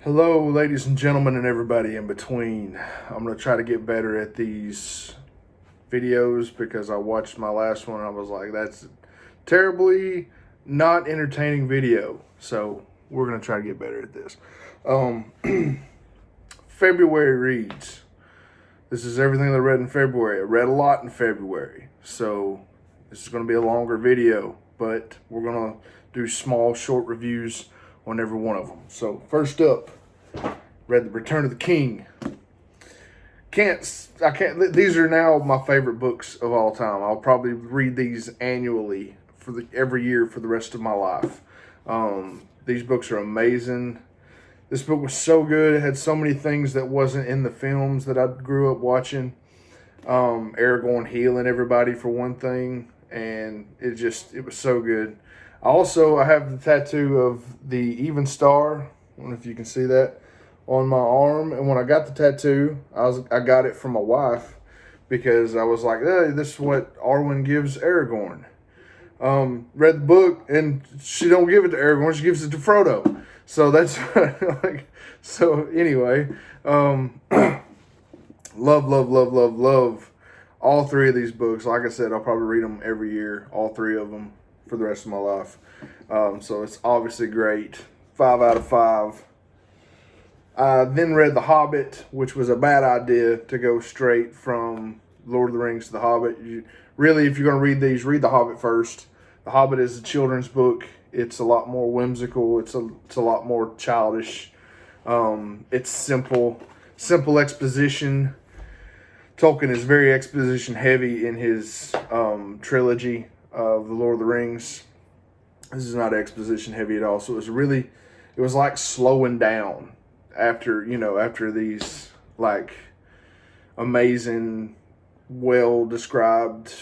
Hello, ladies and gentlemen, and everybody in between. I'm going to try to get better at these videos because I watched my last one and I was like, that's a terribly not entertaining video. So we're going to try to get better at this. February reads. This is everything that I read in February. I read a lot in February. So this is going to be a longer video, but we're going to do small, short reviews on every one of them. So first up, read The Return of the King. These are now my favorite books of all time. I'll probably read these annually every year for the rest of my life. These books are amazing. This book was so good. It had so many things that wasn't in the films that I grew up watching. Aragorn healing everybody for one thing, and it was so good. I have the tattoo of the even star. I don't know if you can see that on my arm. And when I got the tattoo, I got it from my wife because I was like, hey, this is what Arwen gives Aragorn. Read the book, and she don't give it to Aragorn. She gives it to Frodo. So that's like. So anyway, love all three of these books. Like I said, I'll probably read them every year, all three of them, for the rest of my life. So it's obviously great. 5 out of 5. I then read The Hobbit, which was a bad idea to go straight from Lord of the Rings to The Hobbit. Really, if you're going to read these, read The Hobbit first. The Hobbit is a children's book. It's a lot more whimsical. It's a lot more childish. It's simple exposition. Tolkien is very exposition heavy in his trilogy of the Lord of the Rings. This is not exposition heavy at all. So it was like slowing down after these like amazing, well described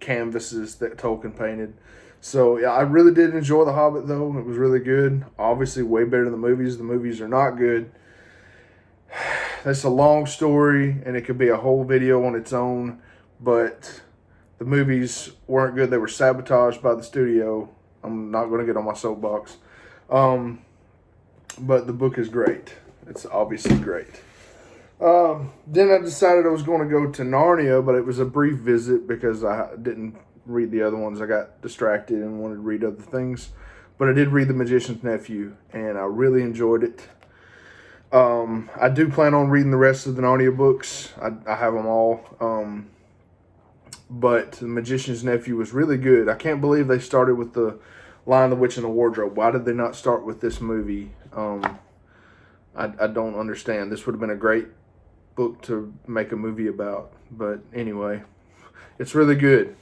canvases that Tolkien painted. So yeah, I really did enjoy The Hobbit though. It was really good. Obviously way better than the movies. The movies are not good. That's a long story and it could be a whole video on its own, but the movies weren't good. They were sabotaged by the studio. I'm not going to get on my soapbox. But the book is great. It's obviously great. Then I decided I was going to go to Narnia, but it was a brief visit because I didn't read the other ones. I got distracted and wanted to read other things. But I did read The Magician's Nephew, and I really enjoyed it. I do plan on reading the rest of the Narnia books. I have them all. But The Magician's Nephew was really good. I can't believe they started with the Lion, the Witch, and the Wardrobe. Why did they not start with this movie? I don't understand. This would have been a great book to make a movie about. But anyway, it's really good.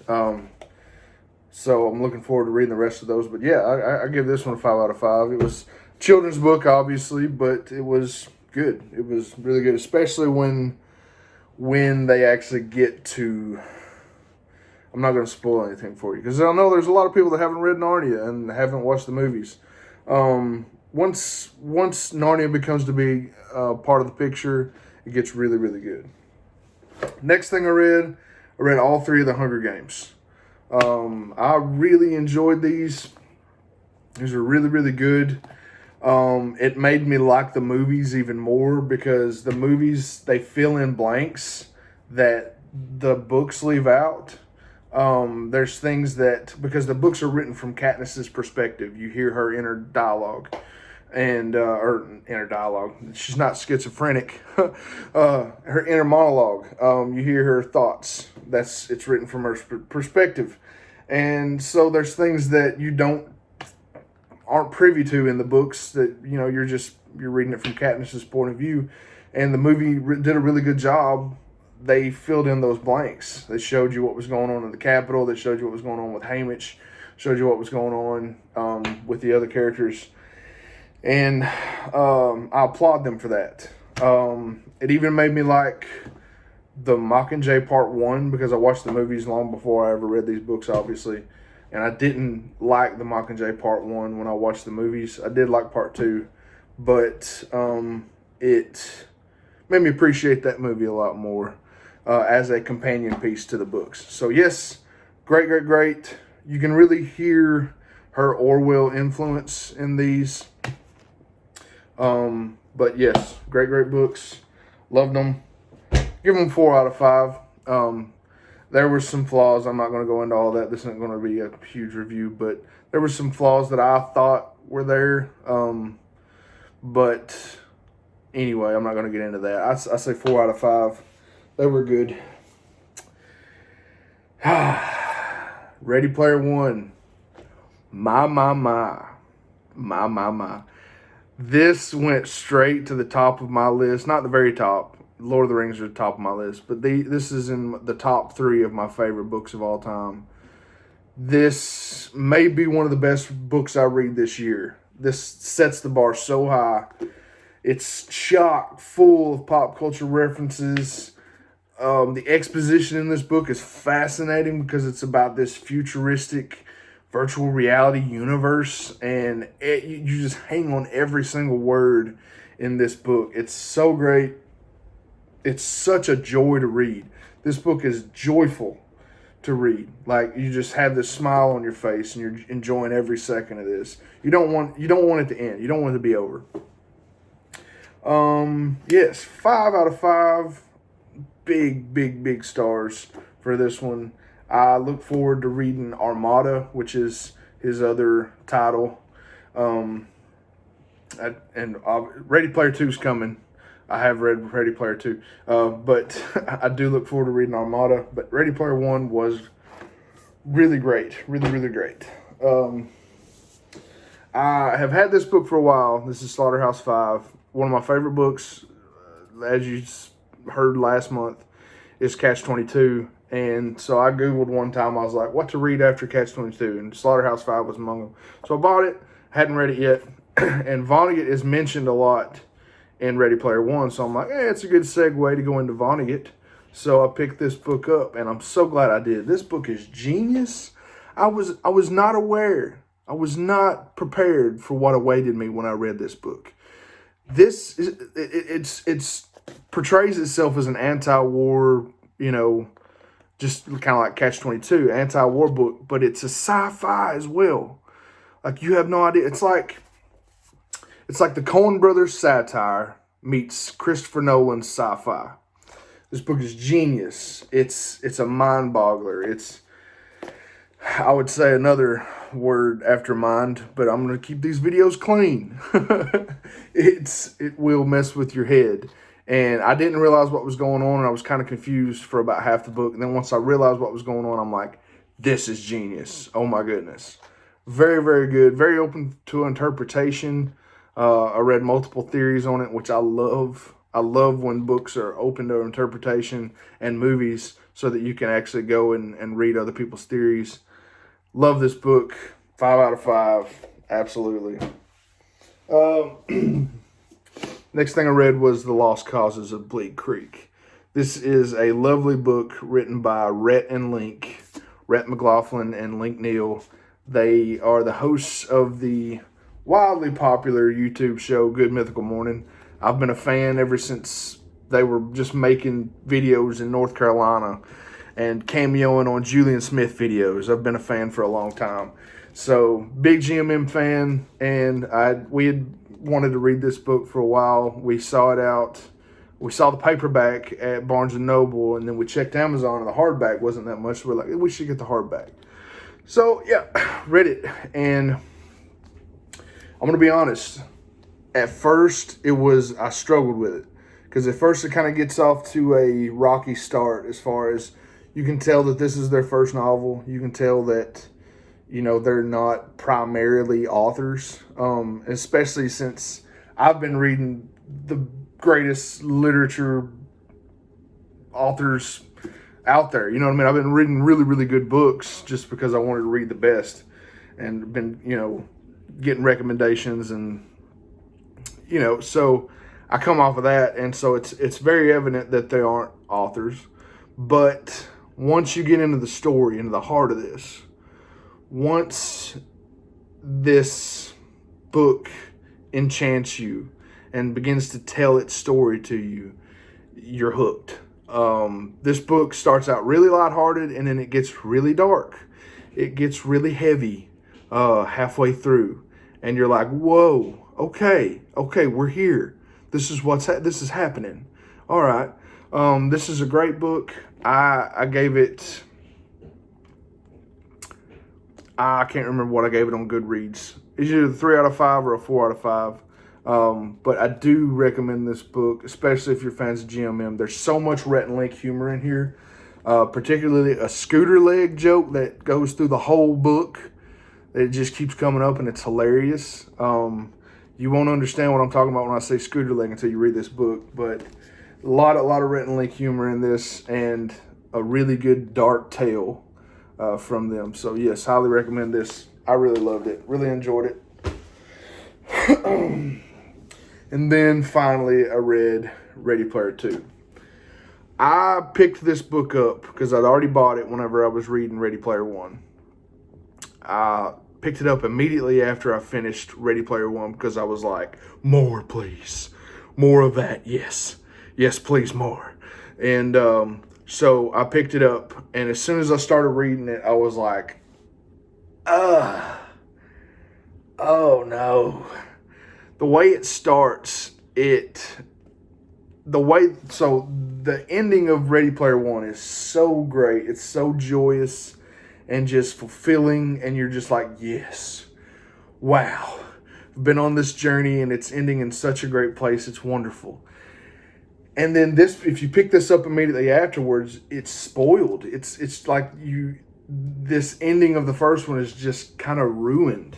So I'm looking forward to reading the rest of those. But yeah, I give this one a 5 out of 5. It was a children's book, obviously, but it was good. It was really good, especially when they actually get to... I'm not going to spoil anything for you because I know there's a lot of people that haven't read Narnia and haven't watched the movies. Once Narnia becomes to be part of the picture, it gets really, really good. Next thing I read all three of the Hunger Games. I really enjoyed these. These are really, really good. It made me like the movies even more because the movies, they fill in blanks that the books leave out. There's things that, because the books are written from Katniss's perspective, you hear her inner dialogue, or inner dialogue. She's not schizophrenic. Her inner monologue. You hear her thoughts. It's written from her perspective, and so there's things that you aren't privy to in the books that you're reading it from Katniss's point of view, and the movie did a really good job. They filled in those blanks. They showed you what was going on in the Capitol. They showed you what was going on with Haymitch. Showed you what was going on with the other characters. And I applaud them for that. It even made me like the Mockingjay Part 1 because I watched the movies long before I ever read these books, obviously. And I didn't like the Mockingjay Part 1 when I watched the movies. I did like Part 2. But it made me appreciate that movie a lot more. As a companion piece to the books. So yes, great. You can really hear her Orwell influence in these. But yes, great books. Loved them. Give them 4 out of 5. There were some flaws. I'm not going to go into all that. This isn't going to be a huge review, but there were some flaws that I thought were there. But anyway, I'm not going to get into that. I say 4 out of 5. They were good. Ready Player One. My. This went straight to the top of my list. Not the very top. Lord of the Rings are at the top of my list. But this is in the top 3 of my favorite books of all time. This may be one of the best books I read this year. This sets the bar so high. It's chock full of pop culture references. The exposition in this book is fascinating because it's about this futuristic virtual reality universe, and you just hang on every single word in this book. It's so great. It's such a joy to read. This book is joyful to read. Like, you just have this smile on your face and you're enjoying every second of this. You don't want it to end. You don't want it to be over. Yes, 5 out of 5. Big stars for this one. I look forward to reading Armada, which is his other title. Ready Player 2 is coming. I have read Ready Player 2. But I do look forward to reading Armada. But Ready Player 1 was really great. Really great. I have had this book for a while. This is Slaughterhouse V. One of my favorite books, as you heard last month, is Catch-22. And so I Googled one time, I was like, what to read after Catch-22? And Slaughterhouse 5 was among them. So I bought it, hadn't read it yet. And Vonnegut is mentioned a lot in Ready Player One. So I'm like, hey, it's a good segue to go into Vonnegut. So I picked this book up, and I'm so glad I did. This book is genius. I was not aware. I was not prepared for what awaited me when I read this book. This is it's portrays itself as an anti-war, just kind of like Catch-22, anti-war book, but it's a sci-fi as well. Like, you have no idea. It's like the Coen Brothers satire meets Christopher Nolan's sci-fi. This book is genius. It's a mind-boggler. It's, I would say another word after mind, but I'm going to keep these videos clean. It will mess with your head. And I didn't realize what was going on, and I was kind of confused for about half the book. And then once I realized what was going on, I'm like, this is genius. Oh, my goodness. Very good. Very open to interpretation. I read multiple theories on it, which I love. I love when books are open to interpretation, and movies, so that you can actually go and read other people's theories. Love this book. 5 out of 5. Absolutely. Next thing I read was The Lost Causes of Bleak Creek. This is a lovely book written by Rhett McLaughlin and Link Neal. They are the hosts of the wildly popular YouTube show Good Mythical Morning. I've been a fan ever since they were just making videos in North Carolina and cameoing on Julian Smith videos. I've been a fan for a long time. So, big GMM fan, and we had wanted to read this book for a while. We saw it out. We saw the paperback at Barnes & Noble, and then we checked Amazon, and the hardback wasn't that much. So we're like, we should get the hardback. So, yeah, read it. And I'm going to be honest. At first, I struggled with it. Because at first, it kind of gets off to a rocky start, as far as you can tell that this is their first novel. You can tell that, they're not primarily authors, especially since I've been reading the greatest literature authors out there. You know what I mean? I've been reading really good books just because I wanted to read the best, and been, getting recommendations, and, so I come off of that. And so it's very evident that they aren't authors. But once you get into the story, into the heart of this, once this book enchants you and begins to tell its story to you, you're hooked. This book starts out really lighthearted, and then it gets really dark. It gets really heavy halfway through. And you're like, whoa, okay, we're here. This is this is happening. All right. This is a great book. I gave it, I can't remember what I gave it on Goodreads. It's either a 3 out of 5 or a 4 out of 5. But I do recommend this book, especially if you're fans of GMM. There's so much Rhett and Link humor in here, particularly a scooter leg joke that goes through the whole book. It just keeps coming up, and it's hilarious. You won't understand what I'm talking about when I say scooter leg until you read this book, but a lot of Rhett and Link humor in this, and a really good dark tale from them. So yes, highly recommend this. I really loved it. Really enjoyed it. And then finally, I read Ready Player 2. I picked this book up because I'd already bought it whenever I was reading Ready Player 1. I picked it up immediately after I finished Ready Player 1 because I was like, more, please. More of that, yes. Yes, please, more. And so I picked it up, and as soon as I started reading it, I was like, oh no. The way it starts, so the ending of Ready Player 1 is so great. It's so joyous and just fulfilling, and you're just like, yes, wow. I've been on this journey, and it's ending in such a great place. It's wonderful. And then this, if you pick this up immediately afterwards, it's spoiled. It's like this ending of the first one is just kind of ruined,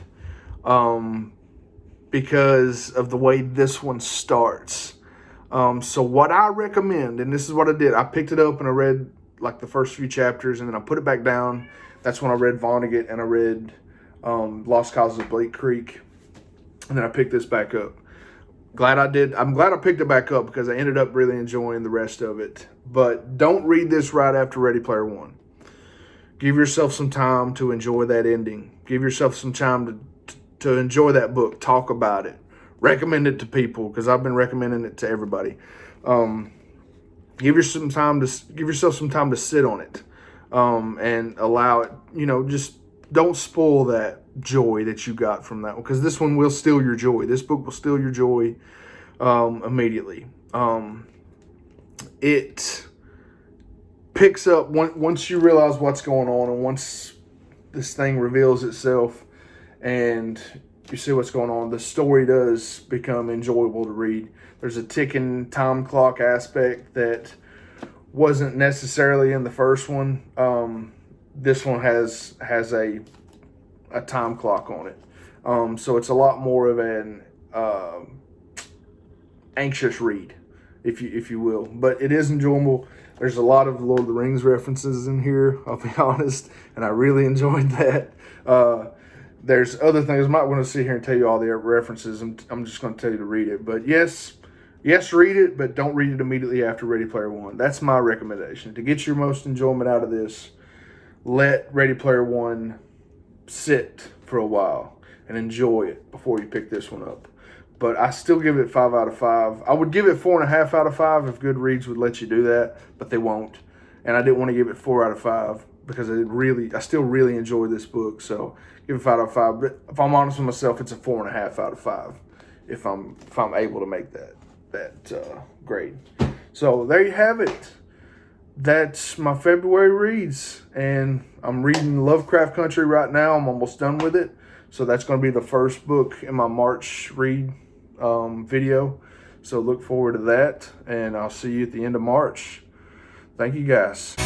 because of the way this one starts. So what I recommend, and this is what I did, I picked it up and I read like the first few chapters, and then I put it back down. That's when I read Vonnegut, and I read Lost Causes of Bleak Creek, and then I picked this back up. Glad I did. I'm glad I picked it back up because I ended up really enjoying the rest of it. But don't read this right after Ready Player 1. Give yourself some time to enjoy that ending. Give yourself some time to enjoy that book. Talk about it. Recommend it to people because I've been recommending it to everybody. Give yourself some time to sit on it, and allow it. Just don't spoil that joy that you got from that one, because this one will steal your joy. This book will steal your joy immediately. It picks up once you realize what's going on, and once this thing reveals itself and you see what's going on, the story does become enjoyable to read. There's a ticking time clock aspect that wasn't necessarily in the first one. This one has a time clock on it. So it's a lot more of an anxious read, if you will. But it is enjoyable. There's a lot of Lord of the Rings references in here, I'll be honest, and I really enjoyed that. There's other things. I'm not going to sit here and tell you all the references. I'm just going to tell you to read it. But yes, read it, but don't read it immediately after Ready Player 1. That's my recommendation. To get your most enjoyment out of this, let Ready Player 1 sit for a while and enjoy it before you pick this one up. But I still give it 5 out of 5. I would give it 4.5 out of 5 if Goodreads would let you do that, but they won't. And I didn't want to give it 4 out of 5 because I still really enjoy this book. So give it 5 out of 5. But if I'm honest with myself, it's a 4.5 out of 5 if I'm able to make that grade. So there you have it. That's my February reads, and I'm reading Lovecraft Country right now. I'm almost done with it, so that's going to be the first book in my March read video. So look forward to that, and I'll see you at the end of March. Thank you, guys.